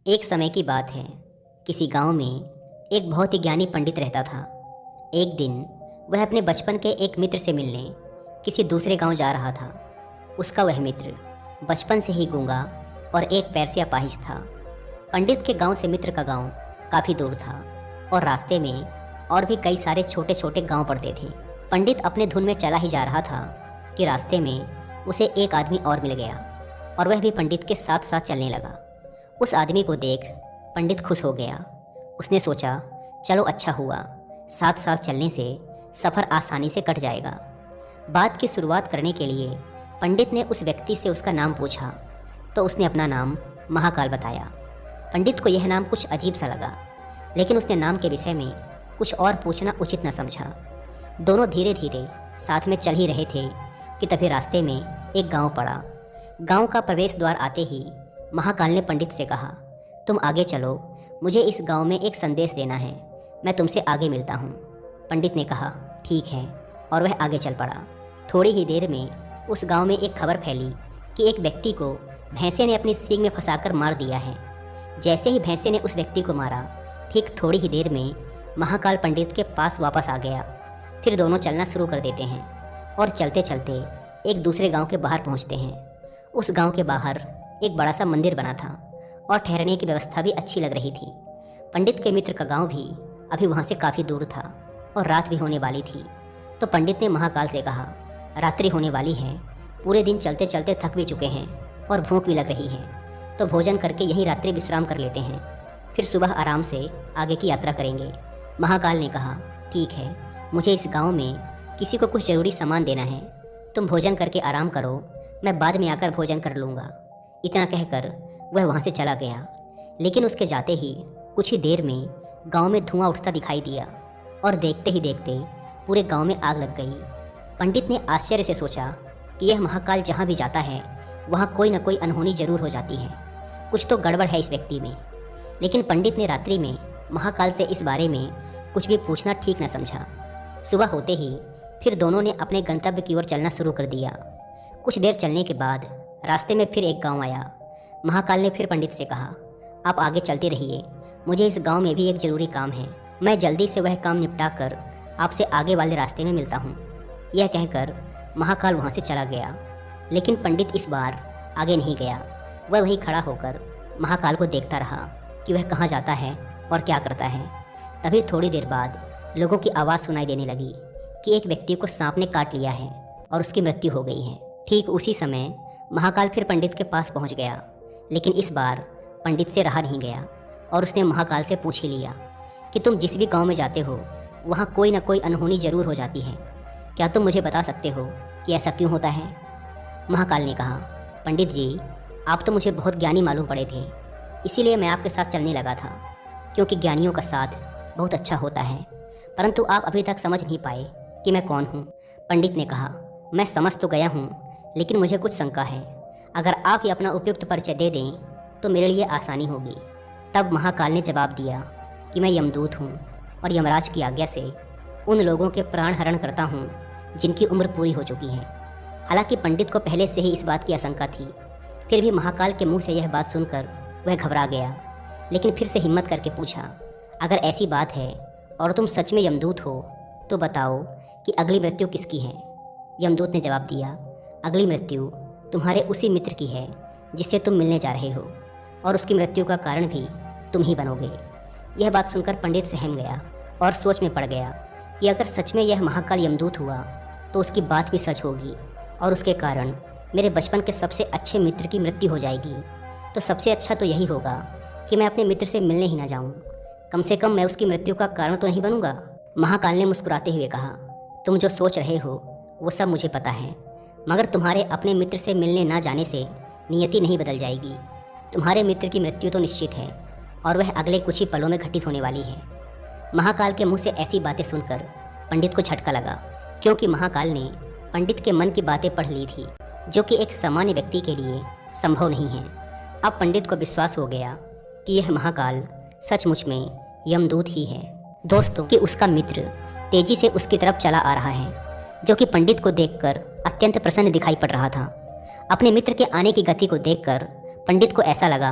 एक समय की बात है। किसी गांव में एक बहुत ही ज्ञानी पंडित रहता था। एक दिन वह अपने बचपन के एक मित्र से मिलने किसी दूसरे गांव जा रहा था। उसका वह मित्र बचपन से ही गूंगा और एक पैर से अपाहिज था। पंडित के गांव से मित्र का गांव काफ़ी दूर था और रास्ते में और भी कई सारे छोटे छोटे गांव पड़ते थे। पंडित अपने धुन में चला ही जा रहा था कि रास्ते में उसे एक आदमी और मिल गया और वह भी पंडित के साथ साथ चलने लगा। उस आदमी को देख पंडित खुश हो गया। उसने सोचा, चलो अच्छा हुआ, साथ साथ चलने से सफ़र आसानी से कट जाएगा। बात की शुरुआत करने के लिए पंडित ने उस व्यक्ति से उसका नाम पूछा तो उसने अपना नाम महाकाल बताया। पंडित को यह नाम कुछ अजीब सा लगा, लेकिन उसने नाम के विषय में कुछ और पूछना उचित न समझा। दोनों धीरे धीरे साथ में चल ही रहे थे कि तभी रास्ते में एक गांव पड़ा। गांव का प्रवेश द्वार आते ही महाकाल ने पंडित से कहा, तुम आगे चलो, मुझे इस गांव में एक संदेश देना है, मैं तुमसे आगे मिलता हूँ। पंडित ने कहा, ठीक है, और वह आगे चल पड़ा। थोड़ी ही देर में उस गांव में एक खबर फैली कि एक व्यक्ति को भैंसे ने अपनी सींग में फंसाकर मार दिया है। जैसे ही भैंसे ने उस व्यक्ति को मारा, ठीक थोड़ी ही देर में महाकाल पंडित के पास वापस आ गया। फिर दोनों चलना शुरू कर देते हैं और चलते चलते एक दूसरे गांव के बाहर पहुंचते हैं। उस गांव के बाहर एक बड़ा सा मंदिर बना था और ठहरने की व्यवस्था भी अच्छी लग रही थी। पंडित के मित्र का गांव भी अभी वहां से काफ़ी दूर था और रात भी होने वाली थी। तो पंडित ने महाकाल से कहा, रात्रि होने वाली है, पूरे दिन चलते चलते थक भी चुके हैं और भूख भी लग रही है, तो भोजन करके यहीं रात्रि विश्राम कर लेते हैं, फिर सुबह आराम से आगे की यात्रा करेंगे। महाकाल ने कहा, ठीक है, मुझे इस गाँव में किसी को कुछ ज़रूरी सामान देना है, तुम भोजन करके आराम करो, मैं बाद में आकर भोजन कर लूँगा। इतना कहकर वह वहाँ से चला गया। लेकिन उसके जाते ही कुछ ही देर में गांव में धुआं उठता दिखाई दिया और देखते ही देखते पूरे गांव में आग लग गई। पंडित ने आश्चर्य से सोचा कि यह महाकाल जहाँ भी जाता है वहाँ कोई न कोई अनहोनी जरूर हो जाती है, कुछ तो गड़बड़ है इस व्यक्ति में। लेकिन पंडित ने रात्रि में महाकाल से इस बारे में कुछ भी पूछना ठीक न समझा। सुबह होते ही फिर दोनों ने अपने गंतव्य की ओर चलना शुरू कर दिया। कुछ देर चलने के बाद रास्ते में फिर एक गांव आया। महाकाल ने फिर पंडित से कहा, आप आगे चलते रहिए, मुझे इस गांव में भी एक ज़रूरी काम है, मैं जल्दी से वह काम निपटा कर आपसे आगे वाले रास्ते में मिलता हूँ। यह कहकर महाकाल वहाँ से चला गया। लेकिन पंडित इस बार आगे नहीं गया। वह वहीं खड़ा होकर महाकाल को देखता रहा कि वह कहाँ जाता है और क्या करता है। तभी थोड़ी देर बाद लोगों की आवाज़ सुनाई देने लगी कि एक व्यक्ति को सांप ने काट लिया है और उसकी मृत्यु हो गई है। ठीक उसी समय महाकाल फिर पंडित के पास पहुंच गया। लेकिन इस बार पंडित से रहा नहीं गया और उसने महाकाल से पूछ ही लिया कि तुम जिस भी गांव में जाते हो वहां कोई ना कोई अनहोनी ज़रूर हो जाती है, क्या तुम मुझे बता सकते हो कि ऐसा क्यों होता है? महाकाल ने कहा, पंडित जी, आप तो मुझे बहुत ज्ञानी मालूम पड़े थे, इसीलिए मैं आपके साथ चलने लगा था, क्योंकि ज्ञानियों का साथ बहुत अच्छा होता है, परंतु आप अभी तक समझ नहीं पाए कि मैं कौन हूँ। पंडित ने कहा, मैं समझ तो गया हूँ, लेकिन मुझे कुछ शंका है, अगर आप ही अपना उपयुक्त परिचय दे दें तो मेरे लिए आसानी होगी। तब महाकाल ने जवाब दिया कि मैं यमदूत हूँ और यमराज की आज्ञा से उन लोगों के प्राण हरण करता हूँ जिनकी उम्र पूरी हो चुकी है। हालांकि पंडित को पहले से ही इस बात की आशंका थी, फिर भी महाकाल के मुंह से यह बात सुनकर वह घबरा गया। लेकिन फिर से हिम्मत करके पूछा, अगर ऐसी बात है और तुम सच में यमदूत हो तो बताओ कि अगली मृत्यु किसकी है? यमदूत ने जवाब दिया, अगली मृत्यु तुम्हारे उसी मित्र की है जिससे तुम मिलने जा रहे हो, और उसकी मृत्यु का कारण भी तुम ही बनोगे। यह बात सुनकर पंडित सहम गया और सोच में पड़ गया कि अगर सच में यह महाकाल यमदूत हुआ तो उसकी बात भी सच होगी और उसके कारण मेरे बचपन के सबसे अच्छे मित्र की मृत्यु हो जाएगी। तो सबसे अच्छा तो यही होगा कि मैं अपने मित्र से मिलने ही ना जाऊँ, कम से कम मैं उसकी मृत्यु का कारण तो नहीं बनूंगा। महाकाल ने मुस्कुराते हुए कहा, तुम जो सोच रहे हो वो सब मुझे पता है, मगर तुम्हारे अपने मित्र से मिलने ना जाने से नियति नहीं बदल जाएगी। तुम्हारे मित्र की मृत्यु तो निश्चित है और वह अगले कुछ ही पलों में घटित होने वाली है। महाकाल के मुंह से ऐसी बातें सुनकर पंडित को झटका लगा, क्योंकि महाकाल ने पंडित के मन की बातें पढ़ ली थी, जो कि एक सामान्य व्यक्ति के लिए संभव नहीं है। अब पंडित को विश्वास हो गया कि यह महाकाल सचमुच में यमदूत ही है। दोस्तों, कि उसका मित्र तेजी से उसकी तरफ चला आ रहा है, जो कि पंडित को देखकर अत्यंत प्रसन्न दिखाई पड़ रहा था। अपने मित्र के आने की गति को देखकर पंडित को ऐसा लगा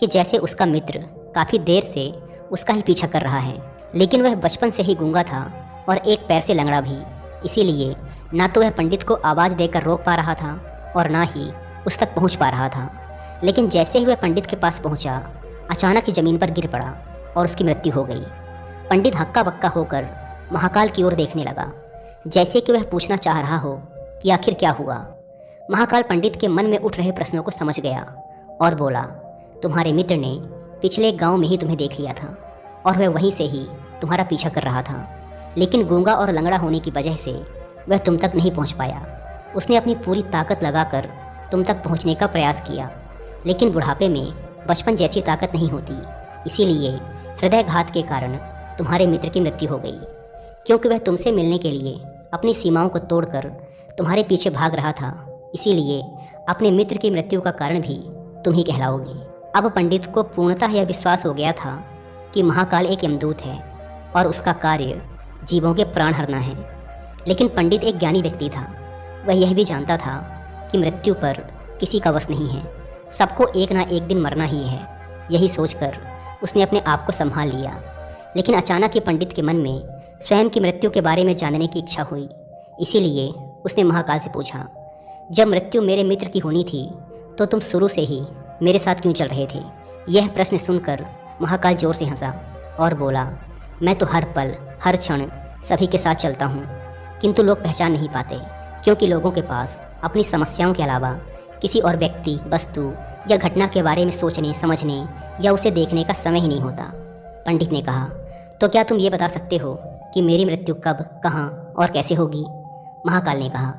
कि जैसे उसका मित्र काफ़ी देर से उसका ही पीछा कर रहा है, लेकिन वह बचपन से ही गूंगा था और एक पैर से लंगड़ा भी। इसीलिए ना तो वह पंडित को आवाज़ देकर रोक पा रहा था और ना ही उस तक पहुंच पा रहा था। लेकिन जैसे ही वह पंडित के पास पहुंचा, अचानक ही ज़मीन पर गिर पड़ा और उसकी मृत्यु हो गई। पंडित हक्का बक्का होकर महाकाल की ओर देखने लगा, जैसे कि वह पूछना चाह रहा हो कि आखिर क्या हुआ। महाकाल पंडित के मन में उठ रहे प्रश्नों को समझ गया और बोला, तुम्हारे मित्र ने पिछले गांव में ही तुम्हें देख लिया था और वह वहीं से ही तुम्हारा पीछा कर रहा था, लेकिन गूंगा और लंगड़ा होने की वजह से वह तुम तक नहीं पहुंच पाया। उसने अपनी पूरी ताकत लगाकर तुम तक पहुंचने का प्रयास किया, लेकिन बुढ़ापे में बचपन जैसी ताकत नहीं होती। इसीलिए हृदयघात के कारण तुम्हारे मित्र की मृत्यु हो गई, क्योंकि वह तुमसे मिलने के लिए अपनी सीमाओं को तोड़कर तुम्हारे पीछे भाग रहा था। इसीलिए अपने मित्र की मृत्यु का कारण भी तुम ही कहलाओगे। अब पंडित को पूर्णतः यह विश्वास हो गया था कि महाकाल एक यमदूत है और उसका कार्य जीवों के प्राण हरना है। लेकिन पंडित एक ज्ञानी व्यक्ति था। वह यह भी जानता था कि मृत्यु पर किसी का वश नहीं है, सबको एक ना एक दिन मरना ही है। यही सोचकर उसने अपने आप को संभाल लिया। लेकिन अचानक ही पंडित के मन में स्वयं की मृत्यु के बारे में जानने की इच्छा हुई। इसीलिए उसने महाकाल से पूछा, जब मृत्यु मेरे मित्र की होनी थी तो तुम शुरू से ही मेरे साथ क्यों चल रहे थे? यह प्रश्न सुनकर महाकाल जोर से हंसा और बोला, मैं तो हर पल हर क्षण सभी के साथ चलता हूँ, किंतु लोग पहचान नहीं पाते, क्योंकि लोगों के पास अपनी समस्याओं के अलावा किसी और व्यक्ति, वस्तु या घटना के बारे में सोचने, समझने या उसे देखने का समय ही नहीं होता। पंडित ने कहा, तो क्या तुम ये बता सकते हो कि मेरी मृत्यु कब, कहाँ और कैसे होगी? महाकाल ने कहा,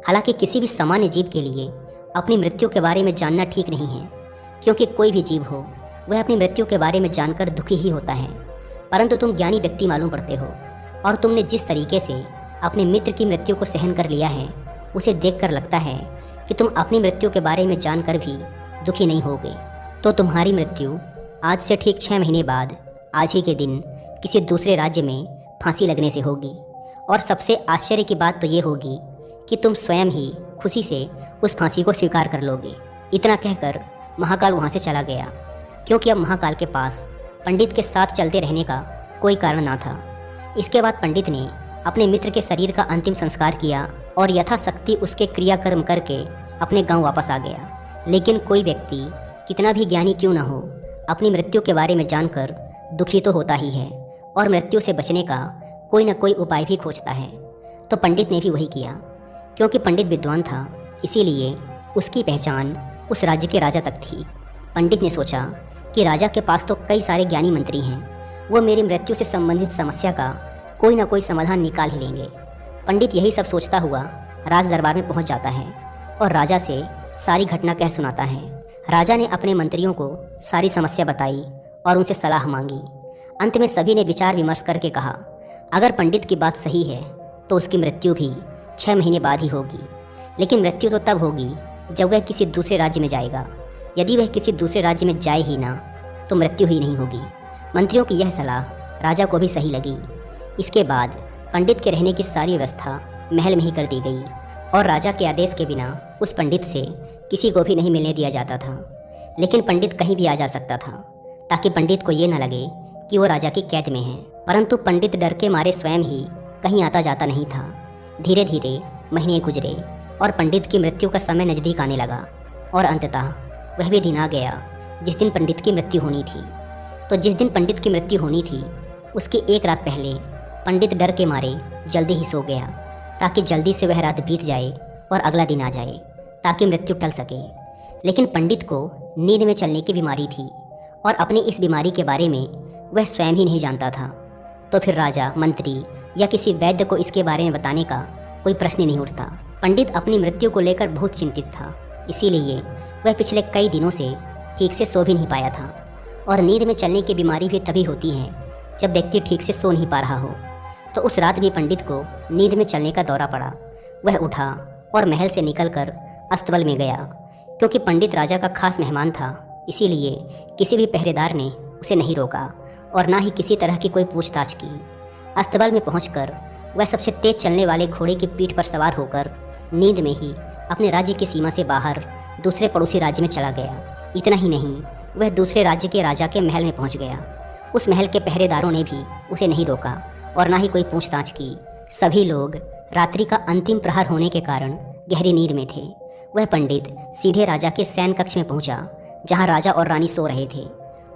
हालांकि किसी भी सामान्य जीव के लिए अपनी मृत्यु के बारे में जानना ठीक नहीं है, क्योंकि कोई भी जीव हो वह अपनी मृत्यु के बारे में जानकर दुखी ही होता है। परंतु तुम ज्ञानी व्यक्ति मालूम पड़ते हो और तुमने जिस तरीके से अपने मित्र की मृत्यु को सहन कर लिया है, उसे देखकर लगता है कि तुम अपनी मृत्यु के बारे में जानकर भी दुखी नहीं होगे। तो तुम्हारी मृत्यु आज से ठीक 6 महीने बाद आज ही के दिन किसी दूसरे राज्य में फांसी लगने से होगी। और सबसे आश्चर्य की बात तो ये होगी कि तुम स्वयं ही खुशी से उस फांसी को स्वीकार कर लोगे। इतना कहकर महाकाल वहाँ से चला गया, क्योंकि अब महाकाल के पास पंडित के साथ चलते रहने का कोई कारण ना था। इसके बाद पंडित ने अपने मित्र के शरीर का अंतिम संस्कार किया और यथाशक्ति उसके क्रियाकर्म करके अपने गांव वापस आ गया। लेकिन कोई व्यक्ति कितना भी ज्ञानी क्यों ना हो, अपनी मृत्यु के बारे में जानकर दुखी तो होता ही है और मृत्यु से बचने का कोई ना कोई उपाय भी खोजता है। तो पंडित ने भी वही किया। क्योंकि पंडित विद्वान था, इसीलिए उसकी पहचान उस राज्य के राजा तक थी। पंडित ने सोचा कि राजा के पास तो कई सारे ज्ञानी मंत्री हैं, वो मेरी मृत्यु से संबंधित समस्या का कोई ना कोई समाधान निकाल ही लेंगे। पंडित यही सब सोचता हुआ राज दरबार में पहुंच जाता है और राजा से सारी घटना कह सुनाता है। राजा ने अपने मंत्रियों को सारी समस्या बताई और उनसे सलाह मांगी। अंत में सभी ने विचार विमर्श करके कहा, अगर पंडित की बात सही है तो उसकी मृत्यु भी 6 महीने बाद ही होगी। लेकिन मृत्यु तो तब होगी जब वह किसी दूसरे राज्य में जाएगा। यदि वह किसी दूसरे राज्य में जाए ही ना तो मृत्यु ही नहीं होगी। मंत्रियों की यह सलाह राजा को भी सही लगी। इसके बाद पंडित के रहने की सारी व्यवस्था महल में ही कर दी गई और राजा के आदेश के बिना उस पंडित से किसी को भी नहीं मिलने दिया जाता था। लेकिन पंडित कहीं भी आ जा सकता था, ताकि पंडित को ये न लगे कि वो राजा की कैद में है। परंतु पंडित डर के मारे स्वयं ही कहीं आता जाता नहीं था। धीरे धीरे महीने गुजरे और पंडित की मृत्यु का समय नज़दीक आने लगा और अंततः वह भी दिन आ गया जिस दिन पंडित की मृत्यु होनी थी। तो जिस दिन पंडित की मृत्यु होनी थी उसकी एक रात पहले पंडित डर के मारे जल्दी ही सो गया, ताकि जल्दी से वह रात बीत जाए और अगला दिन आ जाए, ताकि मृत्यु टल सके। लेकिन पंडित को नींद में चलने की बीमारी थी और अपनी इस बीमारी के बारे में वह स्वयं ही नहीं जानता था। तो फिर राजा, मंत्री या किसी वैद्य को इसके बारे में बताने का कोई प्रश्न ही नहीं उठता। पंडित अपनी मृत्यु को लेकर बहुत चिंतित था, इसीलिए वह पिछले कई दिनों से ठीक से सो भी नहीं पाया था। और नींद में चलने की बीमारी भी तभी होती है जब व्यक्ति ठीक से सो नहीं पा रहा हो। तो उस रात भी पंडित को नींद में चलने का दौरा पड़ा। वह उठा और महल से निकलकर अस्तबल में गया। क्योंकि पंडित राजा का खास मेहमान था, इसीलिए किसी भी पहरेदार ने उसे नहीं रोका और ना ही किसी तरह की कोई पूछताछ की। अस्तबल में पहुंचकर वह सबसे तेज चलने वाले घोड़े की पीठ पर सवार होकर नींद में ही अपने राज्य की सीमा से बाहर दूसरे पड़ोसी राज्य में चला गया। इतना ही नहीं, वह दूसरे राज्य के राजा के महल में पहुंच गया। उस महल के पहरेदारों ने भी उसे नहीं रोका और ना ही कोई पूछताछ की। सभी लोग रात्रि का अंतिम प्रहर होने के कारण गहरी नींद में थे। वह पंडित सीधे राजा के शयन कक्ष में पहुंचा, जहां राजा और रानी सो रहे थे।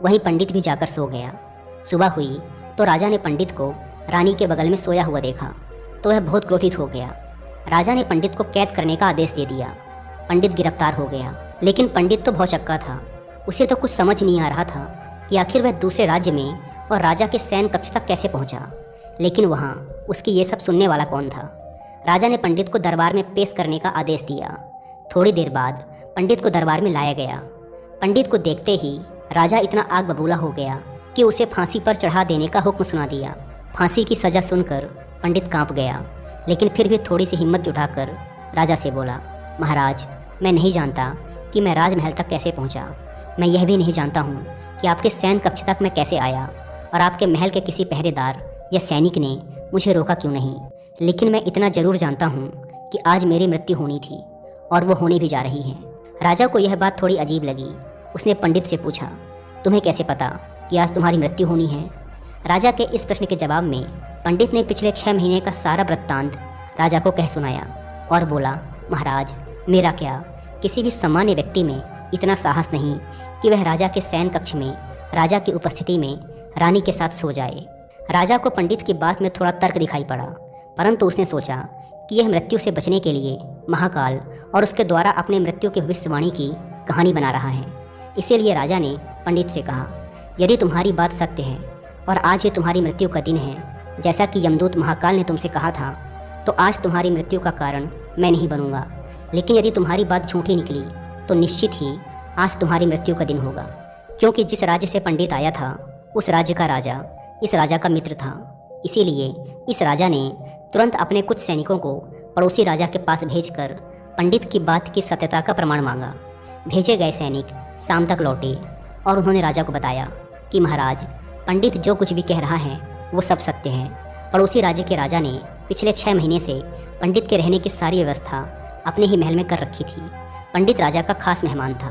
वहीं पंडित भी जाकर सो गया। सुबह हुई तो राजा ने पंडित को रानी के बगल में सोया हुआ देखा तो वह बहुत क्रोधित हो गया। राजा ने पंडित को कैद करने का आदेश दे दिया। पंडित गिरफ्तार हो गया, लेकिन पंडित तो भौचक्का था। उसे तो कुछ समझ नहीं आ रहा था कि आखिर वह दूसरे राज्य में और राजा के शयन कक्ष तक कैसे पहुंचा। लेकिन वहाँ उसकी ये सब सुनने वाला कौन था। राजा ने पंडित को दरबार में पेश करने का आदेश दिया। थोड़ी देर बाद पंडित को दरबार में लाया गया। पंडित को देखते ही राजा इतना आग बबूला हो गया कि उसे फांसी पर चढ़ा देने का हुक्म सुना दिया। फांसी की सज़ा सुनकर पंडित कांप गया, लेकिन फिर भी थोड़ी सी हिम्मत जुटाकर राजा से बोला, महाराज, मैं नहीं जानता कि मैं राजमहल तक कैसे पहुंचा। मैं यह भी नहीं जानता हूं कि आपके शयन कक्ष तक मैं कैसे आया और आपके महल के किसी पहरेदार या सैनिक ने मुझे रोका क्यों नहीं। लेकिन मैं इतना ज़रूर जानता हूं कि आज मेरी मृत्यु होनी थी और वो होने भी जा रही है। राजा को यह बात थोड़ी अजीब लगी। उसने पंडित से पूछा, तुम्हें कैसे पता कि आज तुम्हारी मृत्यु होनी है। राजा के इस प्रश्न के जवाब में पंडित ने पिछले 6 महीने का सारा वृत्तांत राजा को कह सुनाया और बोला, महाराज, मेरा क्या, किसी भी सामान्य व्यक्ति में इतना साहस नहीं कि वह राजा के शयन कक्ष में राजा की उपस्थिति में रानी के साथ सो जाए। राजा को पंडित की बात में थोड़ा तर्क दिखाई पड़ा, परंतु उसने सोचा कि यह मृत्यु से बचने के लिए महाकाल और उसके द्वारा अपने मृत्यु की भविष्यवाणी की कहानी बना रहा है। इसीलिए राजा ने पंडित से कहा, यदि तुम्हारी बात सत्य है और आज ये तुम्हारी मृत्यु का दिन है, जैसा कि यमदूत महाकाल ने तुमसे कहा था, तो आज तुम्हारी मृत्यु का कारण मैं नहीं बनूंगा। लेकिन यदि तुम्हारी बात झूठी निकली तो निश्चित ही आज तुम्हारी मृत्यु का दिन होगा, क्योंकि जिस राज्य से पंडित आया था उस राज्य का राजा इस राजा का मित्र था। इसीलिए इस राजा ने तुरंत अपने कुछ सैनिकों को पड़ोसी राजा के पास भेजकर पंडित की बात की सत्यता का प्रमाण मांगा। भेजे गए सैनिक शाम तक लौटे और उन्होंने राजा को बताया कि महाराज, पंडित जो कुछ भी कह रहा है वो सब सत्य है। पड़ोसी राज्य के राजा ने पिछले 6 महीने से पंडित के रहने की सारी व्यवस्था अपने ही महल में कर रखी थी। पंडित राजा का खास मेहमान था।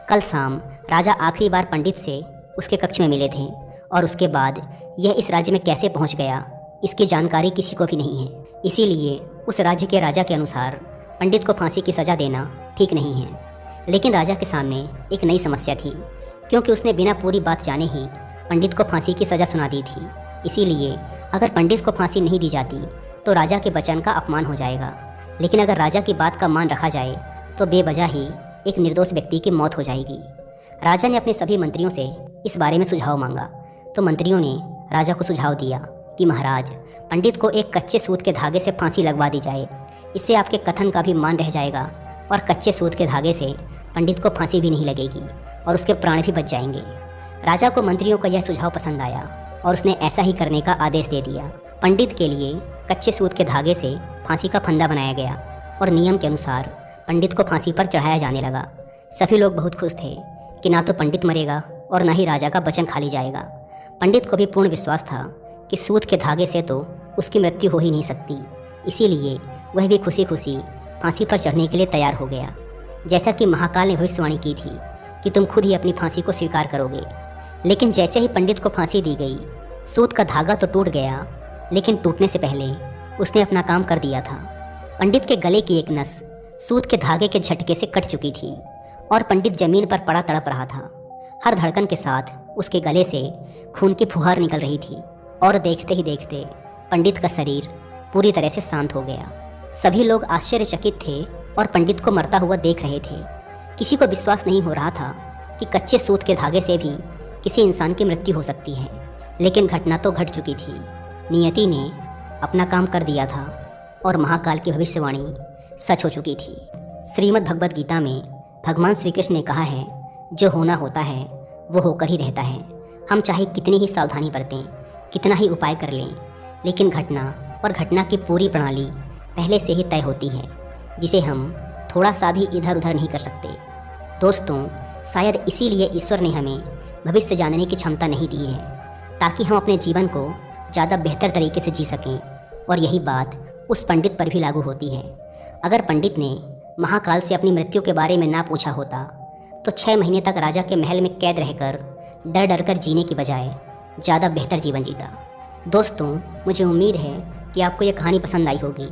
कल शाम राजा आखिरी बार पंडित से उसके कक्ष में मिले थे और उसके बाद यह इस राज्य में कैसे पहुंच गया, इसकी जानकारी किसी को भी नहीं है। इसीलिए उस राज्य के राजा के अनुसार पंडित को फांसी की सज़ा देना ठीक नहीं है। लेकिन राजा के सामने एक नई समस्या थी, क्योंकि उसने बिना पूरी बात जाने ही पंडित को फांसी की सज़ा सुना दी थी। इसीलिए अगर पंडित को फांसी नहीं दी जाती तो राजा के वचन का अपमान हो जाएगा। लेकिन अगर राजा की बात का मान रखा जाए तो बेवजह ही एक निर्दोष व्यक्ति की मौत हो जाएगी। राजा ने अपने सभी मंत्रियों से इस बारे में सुझाव मांगा तो मंत्रियों ने राजा को सुझाव दिया कि महाराज, पंडित को एक कच्चे सूत के धागे से फांसी लगवा दी जाए। इससे आपके कथन का भी मान रह जाएगा और कच्चे सूत के धागे से पंडित को फांसी भी नहीं लगेगी और उसके प्राण भी बच जाएंगे। राजा को मंत्रियों का यह सुझाव पसंद आया और उसने ऐसा ही करने का आदेश दे दिया। पंडित के लिए कच्चे सूत के धागे से फांसी का फंदा बनाया गया और नियम के अनुसार पंडित को फांसी पर चढ़ाया जाने लगा। सभी लोग बहुत खुश थे कि ना तो पंडित मरेगा और ना ही राजा का वचन खाली जाएगा। पंडित को भी पूर्ण विश्वास था कि सूत के धागे से तो उसकी मृत्यु हो ही नहीं सकती। इसीलिए वह भी खुशी खुशी फांसी पर चढ़ने के लिए तैयार हो गया। जैसा कि महाकाल ने भविष्यवाणी की थी कि तुम खुद ही अपनी फांसी को स्वीकार करोगे। लेकिन जैसे ही पंडित को फांसी दी गई, सूत का धागा तो टूट गया, लेकिन टूटने से पहले उसने अपना काम कर दिया था। पंडित के गले की एक नस सूत के धागे के झटके से कट चुकी थी और पंडित जमीन पर पड़ा तड़प रहा था। हर धड़कन के साथ उसके गले से खून की फुहार निकल रही थी और देखते ही देखते पंडित का शरीर पूरी तरह से शांत हो गया। सभी लोग आश्चर्यचकित थे और पंडित को मरता हुआ देख रहे थे। किसी को विश्वास नहीं हो रहा था कि कच्चे सूत के धागे से भी किसी इंसान की मृत्यु हो सकती है। लेकिन घटना तो घट चुकी थी। नियति ने अपना काम कर दिया था और महाकाल की भविष्यवाणी सच हो चुकी थी। श्रीमद् भगवद गीता में भगवान श्री कृष्ण ने कहा है, जो होना होता है वो होकर ही रहता है। हम चाहे कितनी ही सावधानी बरतें, कितना ही उपाय कर लें, लेकिन घटना और घटना की पूरी प्रणाली पहले से ही तय होती है, जिसे हम थोड़ा सा भी इधर उधर नहीं कर सकते। दोस्तों, शायद इसीलिए ईश्वर ने हमें भविष्य जानने की क्षमता नहीं दी है, ताकि हम अपने जीवन को ज़्यादा बेहतर तरीके से जी सकें। और यही बात उस पंडित पर भी लागू होती है। अगर पंडित ने महाकाल से अपनी मृत्यु के बारे में ना पूछा होता तो 6 महीने तक राजा के महल में कैद रहकर डर डर कर जीने की बजाय ज़्यादा बेहतर जीवन जीता। दोस्तों, मुझे उम्मीद है कि आपको यह कहानी पसंद आई होगी।